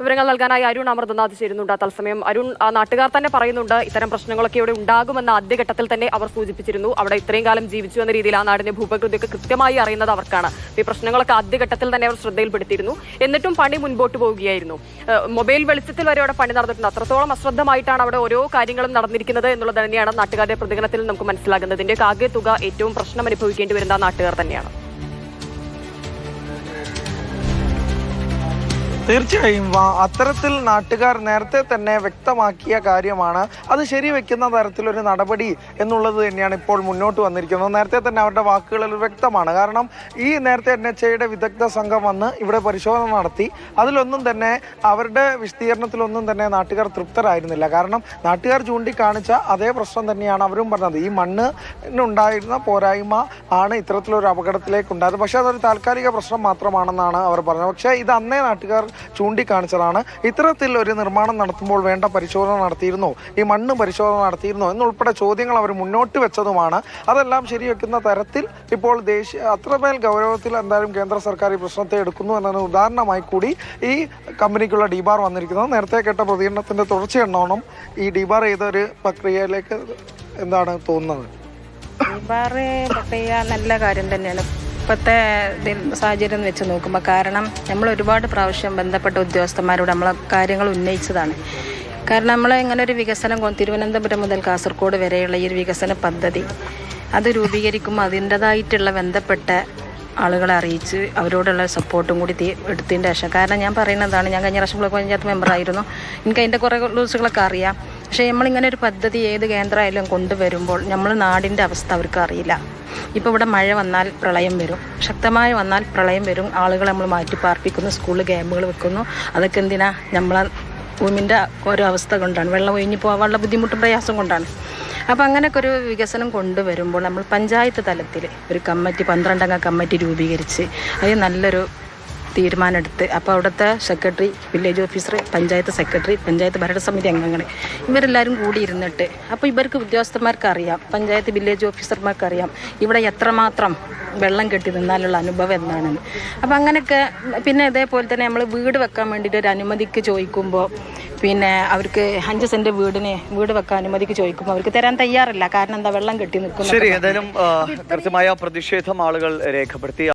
വിവരങ്ങൾ നൽകാനായി അരുൺ അമൃതനാഥ് ചേരുന്നുണ്ട്. തത്സമയം അരുൺ, നാട്ടുകാർ തന്നെ പറയുന്നുണ്ട് ഇത്തരം പ്രശ്നങ്ങളൊക്കെ ഇവിടെ ഉണ്ടാകുമെന്ന ആദ്യഘട്ടത്തിൽ തന്നെ അവർ സൂചിപ്പിച്ചിരുന്നു. അവിടെ ഇത്രയും കാലം ജീവിച്ചു എന്ന രീതിയിൽ ആ നാടിന്റെ ഭൂപ്രകൃതിയൊക്കെ കൃത്യമായി അറിയുന്നത് അവർക്കാണ്. ഈ പ്രശ്നങ്ങളൊക്കെ ആദ്യഘട്ടത്തിൽ തന്നെ അവർ ശ്രദ്ധയിൽപ്പെടുത്തിയിരുന്നു. എന്നിട്ടും പണി മുൻപോട്ട് പോവുകയായിരുന്നു. മൊബൈൽ വെളിച്ചത്തിൽ വരെ അവിടെ പണി നടന്നിട്ടുണ്ട്. അത്രത്തോളം അശ്രദ്ധമായിട്ടാണ് അവിടെ ഓരോ കാര്യങ്ങളും നടന്നിരിക്കുന്നത് എന്നുള്ളത് തന്നെയാണ് നാട്ടുകാരുടെ പ്രതികരണത്തിൽ നമുക്ക് മനസ്സിലാകുന്നത്. ഇതിന്റെ ആകെ തുക ഏറ്റവും പ്രശ്നം അനുഭവിക്കേണ്ടി വരുന്ന നാട്ടുകാർ തന്നെയാണ്. തീർച്ചയായും അത്തരത്തിൽ നാട്ടുകാർ നേരത്തെ തന്നെ വ്യക്തമാക്കിയ കാര്യമാണ്. അത് ശരിവെക്കുന്ന തരത്തിലൊരു നടപടി എന്നുള്ളത് തന്നെയാണ് ഇപ്പോൾ മുന്നോട്ട് വന്നിരിക്കുന്നത്. നേരത്തെ തന്നെ അവരുടെ വാക്കുകളിൽ വ്യക്തമാണ്. കാരണം ഈ നേരത്തെ NHAയുടെ വിദഗ്ധ സംഘം വന്ന് ഇവിടെ പരിശോധന നടത്തി. അതിലൊന്നും തന്നെ അവരുടെ വിശദീകരണത്തിലൊന്നും തന്നെ നാട്ടുകാർ തൃപ്തരായിരുന്നില്ല. കാരണം നാട്ടുകാർ ചൂണ്ടിക്കാണിച്ച അതേ പ്രശ്നം തന്നെയാണ് അവരും പറഞ്ഞത്. ഈ മണ്ണിനുണ്ടായിരുന്ന പോരായ്മ ആണ് ഇത്തരത്തിലൊരു അപകടത്തിലേക്ക് ഉണ്ടായത്. പക്ഷേ അതൊരു താൽക്കാലിക പ്രശ്നം മാത്രമാണെന്നാണ് അവർ പറഞ്ഞത്. പക്ഷേ ഇത് അന്നേ നാട്ടുകാർ ചൂണ്ടിക്കാണിച്ചതാണ്. ഇത്തരത്തിൽ ഒരു നിർമ്മാണം നടത്തുമ്പോൾ വേണ്ട പരിശോധന നടത്തിയിരുന്നു, ഈ മണ്ണ് പരിശോധന നടത്തിയിരുന്നു എന്നുൾപ്പെടെ ചോദ്യങ്ങൾ അവർ മുന്നോട്ട് വെച്ചതുമാണ്. അതെല്ലാം ശരിവെക്കുന്ന തരത്തിൽ ഇപ്പോൾ അത്രമേൽ ഗൗരവത്തിൽ എന്തായാലും കേന്ദ്ര സർക്കാർ ഈ പ്രശ്നത്തെ എടുക്കുന്നു എന്നതിന് ഉദാഹരണമായി കൂടി ഈ കമ്പനിക്കുള്ള ഡിബാർ വന്നിരിക്കുന്നത്. നേരത്തെ കേട്ട പ്രതികരണത്തിന്റെ തുടർച്ചയെന്നോണം ഈ ഡിബാർ ചെയ്തൊരു പ്രക്രിയയിലേക്ക് എന്താണ് തോന്നുന്നത്? ഡിബാർ പ്രക്രിയ നല്ല കാര്യം തന്നെയാണ് ഇപ്പോഴത്തെ സാഹചര്യം വെച്ച് നോക്കുമ്പോൾ. കാരണം നമ്മൾ ഒരുപാട് പ്രാവശ്യം ബന്ധപ്പെട്ട ഉദ്യോഗസ്ഥന്മാരോട് നമ്മളെ കാര്യങ്ങൾ ഉന്നയിച്ചതാണ്. കാരണം നമ്മൾ ഇങ്ങനെ ഒരു വികസനം തിരുവനന്തപുരം മുതൽ കാസർഗോഡ് വരെയുള്ള ഈ ഒരു വികസന പദ്ധതി അത് രൂപീകരിക്കുമ്പോൾ അതിൻ്റെതായിട്ടുള്ള ബന്ധപ്പെട്ട ആളുകളെ അറിയിച്ച് അവരോടുള്ള സപ്പോർട്ടും കൂടി എടുത്തതിൻ്റെ ശേഷം. കാരണം ഞാൻ പറയുന്നതാണ്, ഞാൻ കഴിഞ്ഞ പ്രാവശ്യം ബ്ലോക്ക് പഞ്ചായത്ത് മെമ്പറായിരുന്നു, എനിക്ക് അതിൻ്റെ കുറേ റൂൾസുകളൊക്കെ അറിയാം. പക്ഷേ നമ്മളിങ്ങനെ ഒരു പദ്ധതി ഏത് കേന്ദ്രമായാലും കൊണ്ടുവരുമ്പോൾ നമ്മൾ നാടിൻ്റെ അവസ്ഥ അവർക്ക് അറിയില്ല. ഇപ്പോൾ ഇവിടെ മഴ വന്നാൽ പ്രളയം വരും, ശക്തമായി വന്നാൽ പ്രളയം വരും, ആളുകളെ നമ്മൾ മാറ്റി പാർപ്പിക്കുന്നു, സ്കൂളിൽ ക്യാമ്പുകൾ വെക്കുന്നു. അതൊക്കെ എന്തിനാ? നമ്മളെ ഭൂമിൻ്റെ ഓരോ അവസ്ഥ കൊണ്ടാണ്, വെള്ളം ഒഴിഞ്ഞു പോകാനുള്ള ബുദ്ധിമുട്ടും പ്രയാസം കൊണ്ടാണ്. അപ്പോൾ അങ്ങനെയൊക്കെ ഒരു വികസനം കൊണ്ടുവരുമ്പോൾ നമ്മൾ പഞ്ചായത്ത് തലത്തിൽ ഒരു കമ്മിറ്റി 12 അംഗ കമ്മിറ്റി രൂപീകരിച്ച് അത് നല്ലൊരു തീരുമാനമെടുത്ത് അപ്പോൾ അവിടുത്തെ secretary, village officer, panchayat secretary, panchayat ഭരണസമിതി അംഗങ്ങൾ ഇവരെല്ലാവരും കൂടി ഇരുന്നിട്ട് അപ്പോൾ ഇവർക്ക് ഉദ്യോഗസ്ഥന്മാർക്ക് അറിയാം, പഞ്ചായത്ത് വില്ലേജ് ഓഫീസർമാർക്ക് അറിയാം ഇവിടെ എത്രമാത്രം വെള്ളം കെട്ടി നിന്നാലുള്ള അനുഭവം എന്താണെന്ന്. അപ്പോൾ അങ്ങനെയൊക്കെ. പിന്നെ ഇതേപോലെ തന്നെ നമ്മൾ വീട് വെക്കാൻ വേണ്ടിയിട്ട് ഒരു അനുമതിക്ക് ചോദിക്കുമ്പോൾ പിന്നെ അവർക്ക് 5 സെൻറ്റ് വീട് വെക്കാൻ അനുമതിക്ക് ചോദിക്കുമ്പോൾ അവർക്ക് തരാൻ തയ്യാറല്ല. കാരണം എന്താ? വെള്ളം കെട്ടി നിൽക്കുന്നു. ശരി, ഏതായാലും കൃത്യമായ പ്രതിഷേധം ആളുകൾ രേഖപ്പെടുത്തി.